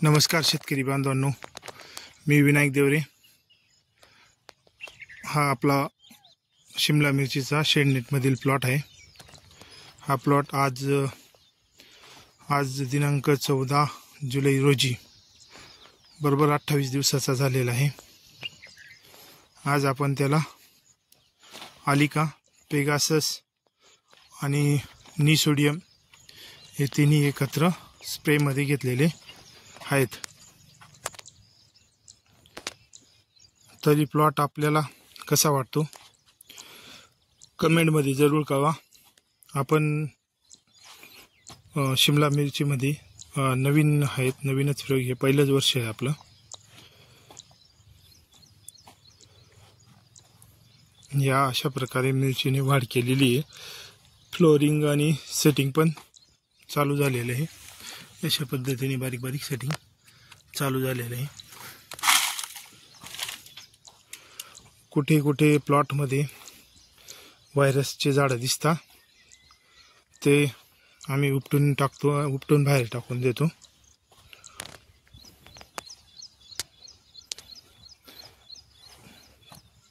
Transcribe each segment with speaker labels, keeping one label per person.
Speaker 1: नमस्कार शेतकरी बांधवांनो, मी विनायक देवरे। हा आपला शिमला मिरचीचा शेडनेटमधील प्लॉट आहे। हा प्लॉट आज दिनांक 14 जुलै रोजी बरोबर 28 दिवसाचा झालेला आहे। आज आपण त्याला आलिका, पेगासस आणि निसोडियम हे तिन्ही एकत्र स्प्रेमध्ये घेतलेले आहेत। तरी प्लॉट आपल्याला कसा वाटतो कमेंटमध्ये जरूर कळवा। आपण शिमला मिरचीमध्ये नवीन आहेत, नवीनच प्रयोग, हे पहिलंच वर्ष आहे आपलं। या अशा प्रकारे मिरचीने वाढ केलेली आहे। फ्लोरिंग आणि सेटिंग पण चालू झालेलं आहे। अशा पद्धतीने बारीक बारीक सेटिंग चालू झालेलं आहे। कुठे कुठे प्लॉटमध्ये व्हायरसचे झाडं दिसतात, ते आम्ही उपटून बाहेर टाकून देतो।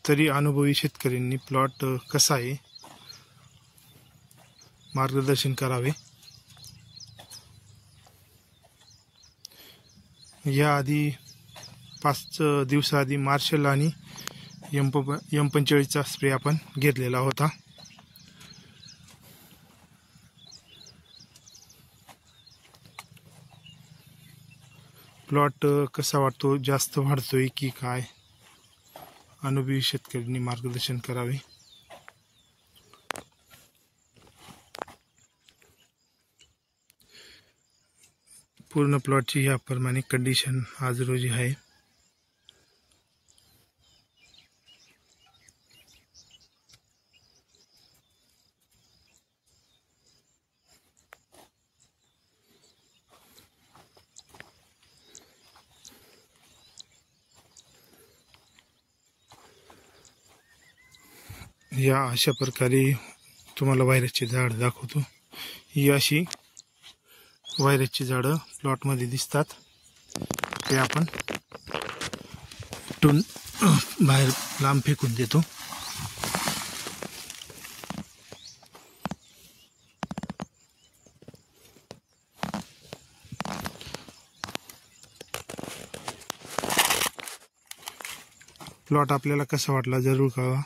Speaker 1: तरी अनुभवी शेतकऱ्यांनी प्लॉट कसा आहे मार्गदर्शन करावे। याआधी 5 दिवसाआधी मार्शल आणि M45चा स्प्रे आपण घेतलेला होता। प्लॉट कसा वाटतो, जास्त वाढतोय की काय, अनुभवी शेतकऱ्यांनी मार्गदर्शन करावे। पूर्ण प्लॉटची याप्रमाणे कंडिशन आज रोजी आहे। या अशा प्रकारे तुम्हाला व्हायरसची झाड दाखवतो। ही अशी व्हायरसची झाडं प्लॉटमध्ये दिसतात, ते आपण उपटून बाहेर लांब फेकून देतो। प्लॉट आपल्याला कसा वाटला जरूर कळवा।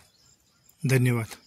Speaker 1: धन्यवाद।